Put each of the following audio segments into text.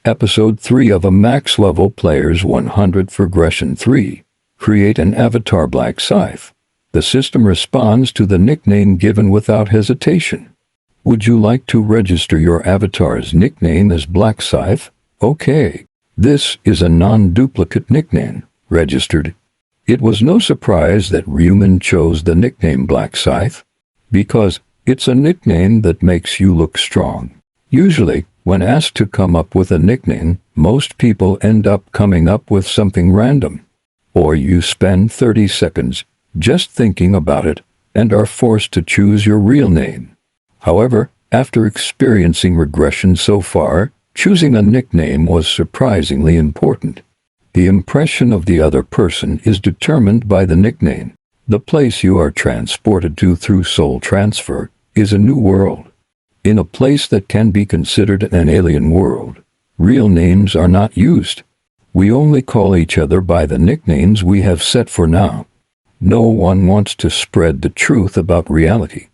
Episode 3 of a max level player's 100 regression 3. Create an avatar Black Scythe. The system responds to the nickname given without hesitation. Would you like to register your avatar's nickname as Black Scythe? Okay. This is a non-duplicate nickname. Registered. It was no surprise that Ryuman chose the nickname Black Scythe, because it's a nickname that makes you look strong. Usually, when asked to come up with a nickname, most people end up coming up with something random. Or you spend 30 seconds just thinking about it and are forced to choose your real name. However, after experiencing regression so far, choosing a nickname was surprisingly important. The impression of the other person is determined by the nickname. The place you are transported to through soul transfer is a new world. In a place that can be considered an alien world, real names are not used. We only call each other by the nicknames we have set for now. No one wants to spread the truth about reality,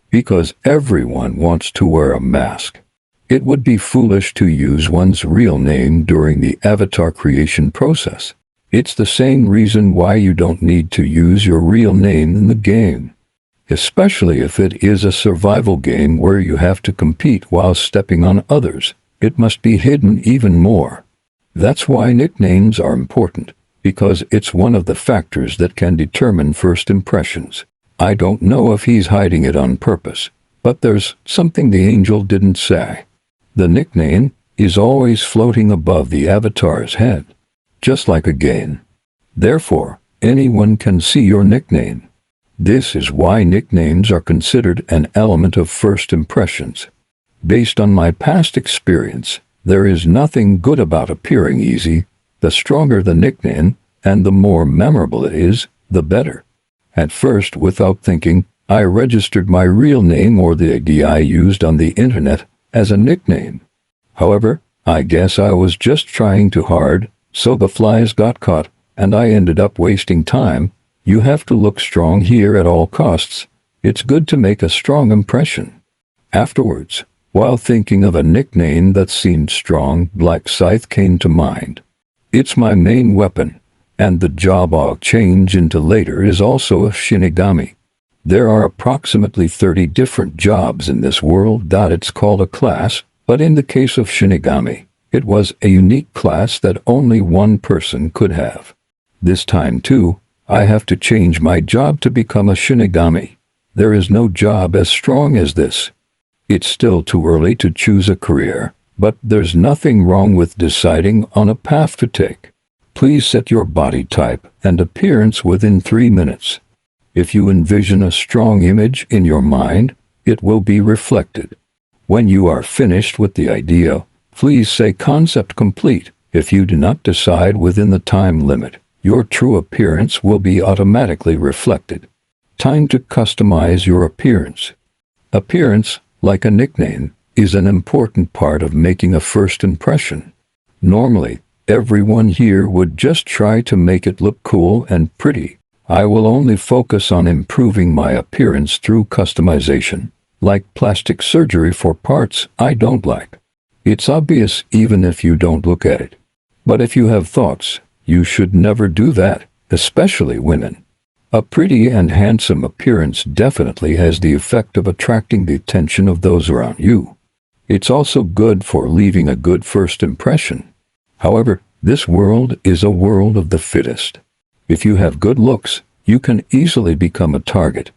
because everyone wants to wear a mask. It would be foolish to use one's real name during the avatar creation process. It's the same reason why you don't need to use your real name in the game, especially if it is a survival game where you have to compete while stepping on others. It must be hidden even more. That's why nicknames are important, because it's one of the factors that can determine first impressions. I don't know if he's hiding it on purpose, but there's something the angel didn't say. The nickname is always floating above the avatar's head, just like a game. Therefore, anyone can see your nickname. This is why nicknames are considered an element of first impressions. Based on my past experience, there is nothing good about appearing easy. The stronger the nickname, and the more memorable it is, the better. At first, without thinking, I registered my real name or the ID I used on the internet as a nickname. However, I guess I was just trying too hard, so the flies got caught, and I ended up wasting time. You have to look strong here at all costs. It's good to make a strong impression. Afterwards, while thinking of a nickname that seemed strong, Black Scythe came to mind. It's my main weapon, and the job I'll change into later is also a shinigami. There are approximately 30 different jobs in this world. It's called a class, but in the case of shinigami, it was a unique class that only one person could have. This time too, I have to change my job to become a shinigami. There is no job as strong as this. It's still too early to choose a career, but there's nothing wrong with deciding on a path to take. Please set your body type and appearance within 3 minutes. If you envision a strong image in your mind, it will be reflected. When you are finished with the idea, please say concept complete. If you do not decide within the time limit, your true appearance will be automatically reflected. Time to customize your appearance. Appearance, like a nickname, is an important part of making a first impression. Normally, everyone here would just try to make it look cool and pretty. I will only focus on improving my appearance through customization, like plastic surgery for parts I don't like. It's obvious even if you don't look at it. But if you have thoughts, you should never do that, especially women. A pretty and handsome appearance definitely has the effect of attracting the attention of those around you. It's also good for leaving a good first impression. However, this world is a world of the fittest. If you have good looks, you can easily become a target.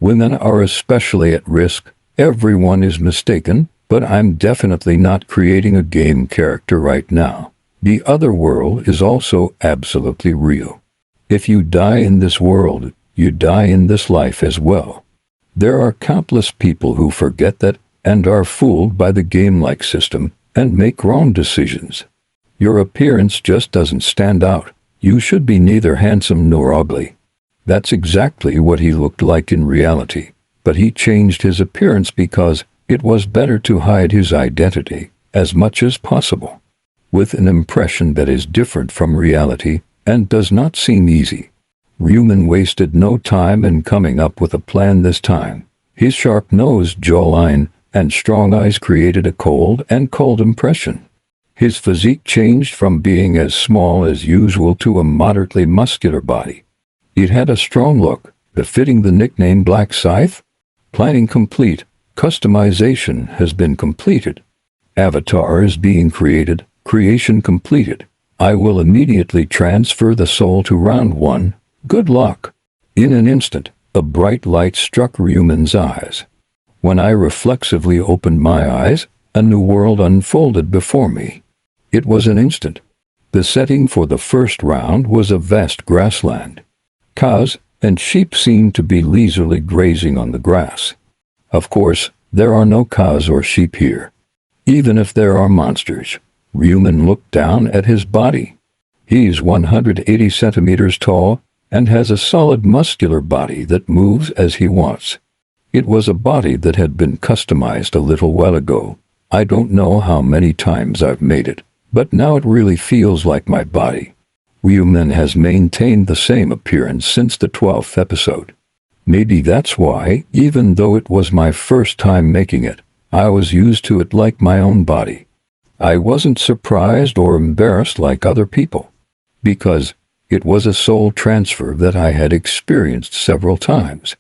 Women are especially at risk. Everyone is mistaken, but I'm definitely not creating a game character right now. The other world is also absolutely real. If you die in this world, you die in this life as well. There are countless people who forget that and are fooled by the game-like system and make wrong decisions. Your appearance just doesn't stand out. You should be neither handsome nor ugly. That's exactly what he looked like in reality, but he changed his appearance because it was better to hide his identity as much as possible. With an impression that is different from reality and does not seem easy. Ryuman wasted no time in coming up with a plan this time. His sharp-nosed jawline and strong eyes created a cold impression. His physique changed from being as small as usual to a moderately muscular body. It had a strong look, befitting the nickname Black Scythe. Planning complete. Customization has been completed. Avatar is being created. Creation completed. I will immediately transfer the soul to round 1. Good luck. In an instant, a bright light struck Ryuman's eyes. When I reflexively opened my eyes, a new world unfolded before me. It was an instant. The setting for the first round was a vast grassland. Cows and sheep seemed to be leisurely grazing on the grass. Of course, there are no cows or sheep here. Even if there are monsters, Ryuman looked down at his body. He's 180 centimeters tall and has a solid muscular body that moves as he wants. It was a body that had been customized a little while ago. I don't know how many times I've made it, but now it really feels like my body. Ryuman has maintained the same appearance since the 12th episode. Maybe that's why, even though it was my first time making it, I was used to it like my own body. I wasn't surprised or embarrassed like other people, because it was a soul transfer that I had experienced several times.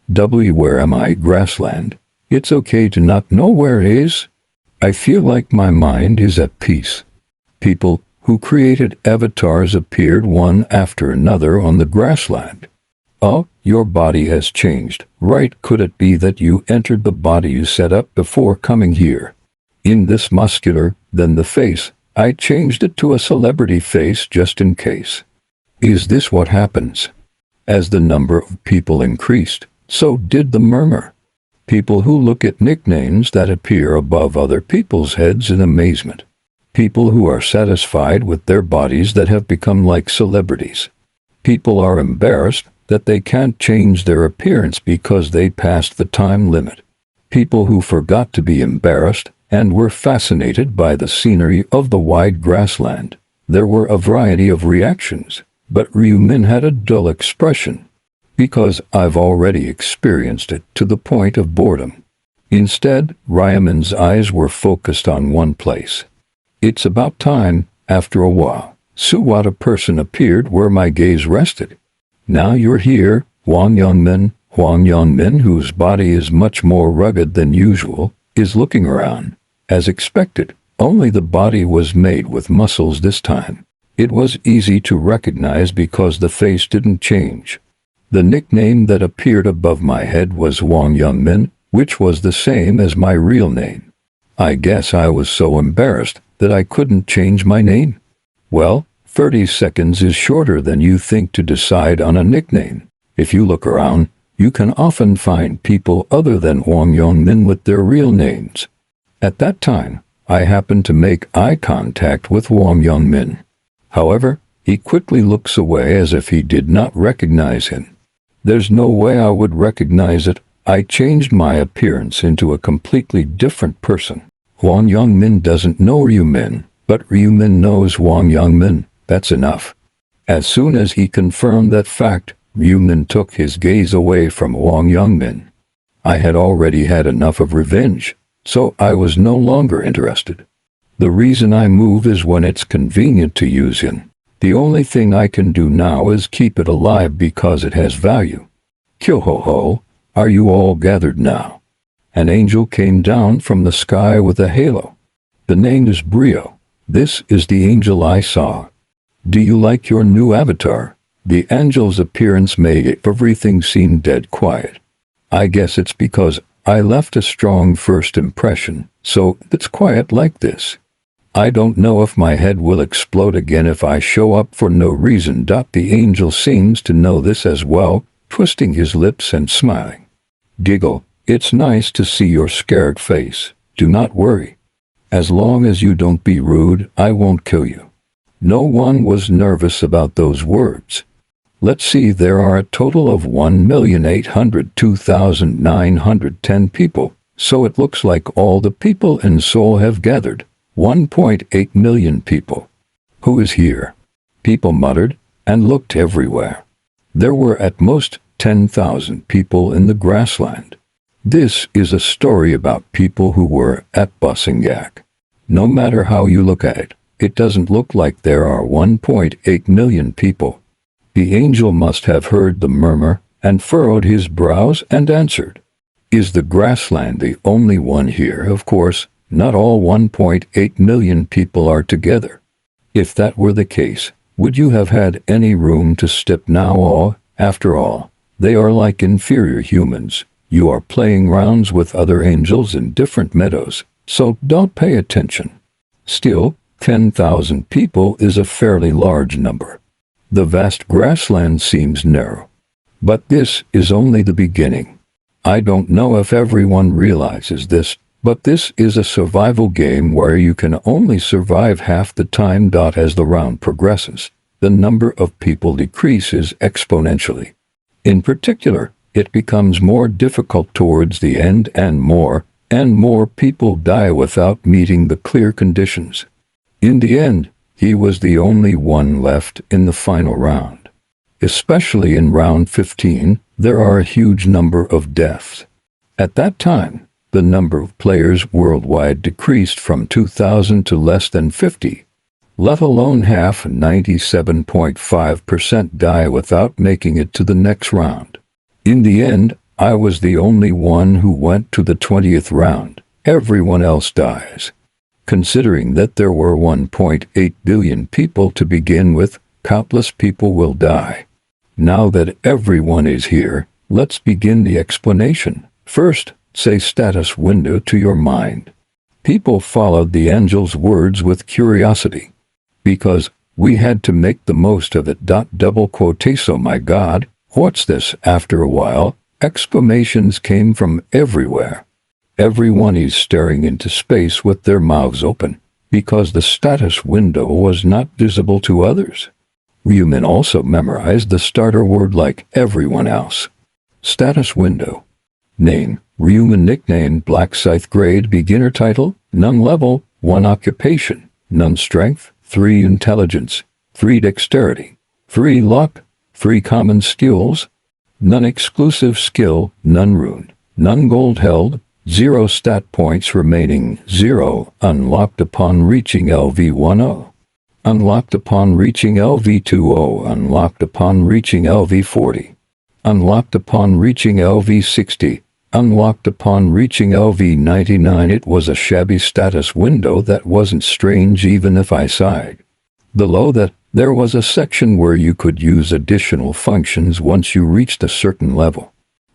Where am I, grassland? It's okay to not know where it is. I feel like my mind is at peace. People who created avatars appeared one after another on the grassland. Oh, your body has changed, right? Could it be that you entered the body you set up before coming here? In this muscular, then the face, I changed it to a celebrity face just in case. Is this what happens? As the number of people increased, so did the murmur. People who look at nicknames that appear above other people's heads in amazement. People who are satisfied with their bodies that have become like celebrities. People are embarrassed that they can't change their appearance because they passed the time limit. People who forgot to be embarrassed and were fascinated by the scenery of the wide grassland. There were a variety of reactions, but Ryuman had a dull expression. Because I've already experienced it to the point of boredom. Instead, Ryuman's eyes were focused on one place. It's about time, after a while, so what a person appeared where my gaze rested. Now you're here, Huang Yongmin. Huang Yongmin, whose body is much more rugged than usual, is looking around. As expected, only the body was made with muscles this time. It was easy to recognize because the face didn't change. The nickname that appeared above my head was Huang Yongmin, which was the same as my real name. I guess I was so embarrassed that I couldn't change my name. Well, 30 seconds is shorter than you think to decide on a nickname. If you look around, you can often find people other than Huang Yongmin with their real names. At that time, I happened to make eye contact with Huang Yongmin. However, he quickly looks away as if he did not recognize him. There's no way I would recognize it. I changed my appearance into a completely different person. Huang Yongmin doesn't know Ryuman, but Ryuman knows Huang Yongmin. That's enough. As soon as he confirmed that fact, Ryuman took his gaze away from Huang Yongmin. I had already had enough of revenge, so I was no longer interested. The reason I move is when it's convenient to use him. The only thing I can do now is keep it alive because it has value. Kyo-ho-ho, are you all gathered now? An angel came down from the sky with a halo. The name is Brio. This is the angel I saw. Do you like your new avatar? The angel's appearance made everything seem dead quiet. I guess it's because I left a strong first impression, so it's quiet like this. I don't know if my head will explode again if I show up for no reason. The angel seems to know this as well, twisting his lips and smiling. Giggle, it's nice to see your scared face. Do not worry. As long as you don't be rude, I won't kill you. No one was nervous about those words. Let's see, there are a total of 1,802,910 people, so it looks like all the people in Seoul have gathered. 1.8 million people. Who is here? People muttered and looked everywhere. There were at most 10,000 people in the grassland. This is a story about people who were at Busingak. No matter how you look at it, it doesn't look like there are 1.8 million people. The angel must have heard the murmur and furrowed his brows and answered, "Is the grassland the only one here? Of course, not all 1.8 million people are together. If that were the case, would you have had any room to step now? Oh, after all, they are like inferior humans. You are playing rounds with other angels in different meadows, so don't pay attention." Still, 10,000 people is a fairly large number. The vast grassland seems narrow. But this is only the beginning. I don't know if everyone realizes this, but this is a survival game where you can only survive half the time. As the round progresses, the number of people decreases exponentially. In particular, it becomes more difficult towards the end, and more people die without meeting the clear conditions. In the end, he was the only one left in the final round. Especially in round 15, there are a huge number of deaths. At that time, the number of players worldwide decreased from 2,000 to less than 50. Let alone half, 97.5% die without making it to the next round. In the end, I was the only one who went to the 20th round. Everyone else dies. Considering that there were 1.8 billion people to begin with, countless people will die. Now that everyone is here, let's begin the explanation. First, say status window to your mind. People followed the angel's words with curiosity. Because we had to make the most of it. Double quotation. Oh my God, what's this? After a while, exclamations came from everywhere. Everyone is staring into space with their mouths open, because the status window was not visible to others. Human also memorized the starter word like everyone else. Status window. Name, human nickname Black Scythe. Grade beginner. Title, none. Level 1. Occupation, none. Strength 3. Intelligence 3. Dexterity 3. Luck 3. Common skills, none. Exclusive skill, none. Rune, none. Gold held, 0. Stat points remaining, 0. Unlocked upon reaching LV10. Unlocked upon reaching LV20. Unlocked upon reaching LV40. Unlocked upon reaching LV60. Unlocked upon reaching LV99. It was a shabby status window that wasn't strange even if I sighed. Below that, there was a section where you could use additional functions once you reached a certain level.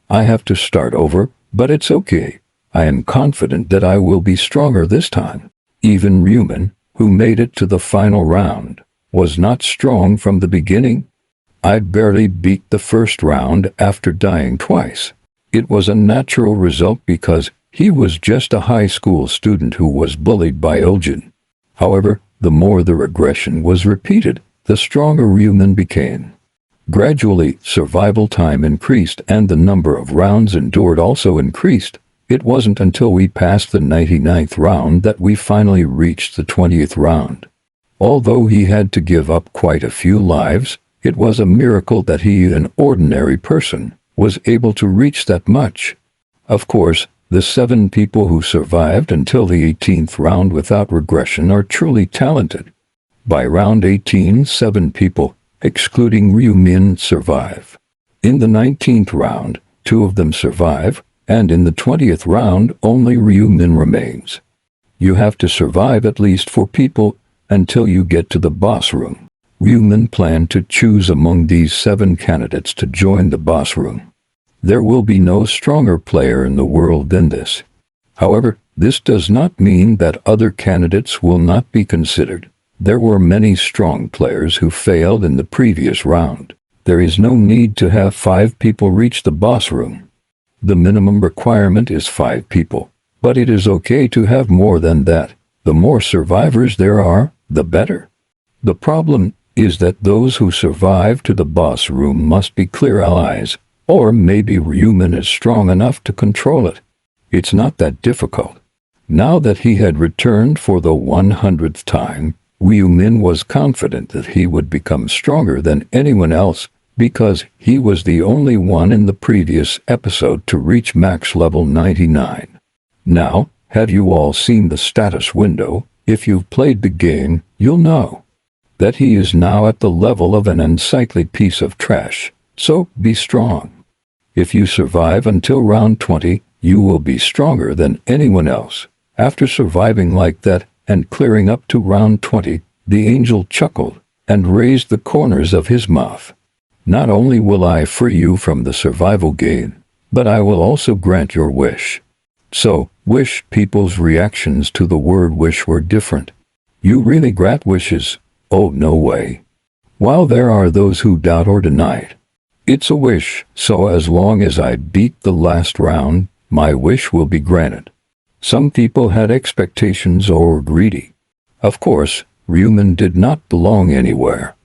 I have to start over, but it's okay. I am confident that I will be stronger this time. Even Human, who made it to the final round, was not strong from the beginning. I barely beat the first round after dying twice. It was a natural result because he was just a high school student who was bullied by Elgin. However, the more the regression was repeated, the stronger Human became. Gradually, survival time increased and the number of rounds endured also increased. It wasn't until we passed the 99th round that we finally reached the 20th round. Although he had to give up quite a few lives, it was a miracle that he, an ordinary person, was able to reach that much. Of course, the 7 people who survived until the 18th round without regression are truly talented. By round 18, 7 people, excluding Ryu-Min, survive. In the 19th round, 2 of them survive, and in the 20th round only Ryu-Min remains. You have to survive at least 4 people until you get to the boss room. Ryu-Min planned to choose among these 7 candidates to join the boss room. There will be no stronger player in the world than this. However, this does not mean that other candidates will not be considered. There were many strong players who failed in the previous round. There is no need to have 5 people reach the boss room. The minimum requirement is 5 people, but it is okay to have more than that. The more survivors there are, the better. The problem is that those who survive to the boss room must be clear allies, or maybe Human is strong enough to control it. It's not that difficult. Now that he had returned for the 100th time, Human was confident that he would become stronger than anyone else, because he was the only one in the previous episode to reach max level 99. Now, have you all seen the status window? If you've played the game, you'll know that he is now at the level of an unsightly piece of trash, so be strong. If you survive until round 20, you will be stronger than anyone else. After surviving like that and clearing up to round 20, the angel chuckled and raised the corners of his mouth. Not only will I free you from the survival gain, but I will also grant your wish. So, wish people's reactions to the word wish were different. You really grant wishes? Oh, no way. While there are those who doubt or deny it, it's a wish, so as long as I beat the last round, my wish will be granted. Some people had expectations or were greedy. Of course, Reumann did not belong anywhere,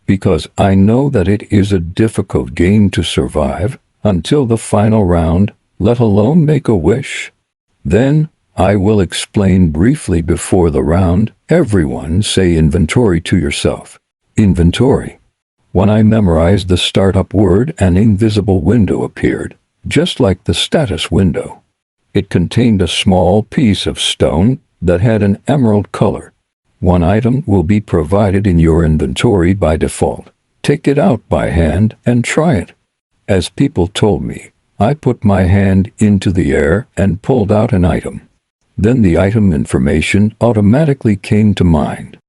because I know that it is a difficult game to survive until the final round, let alone make a wish. Then, I will explain briefly before the round. Everyone say inventory to yourself. Inventory. When I memorized the startup word, an invisible window appeared, just like the status window. It contained a small piece of stone that had an emerald color. One item will be provided in your inventory by default. Take it out by hand and try it. As people told me, I put my hand into the air and pulled out an item. Then the item information automatically came to mind.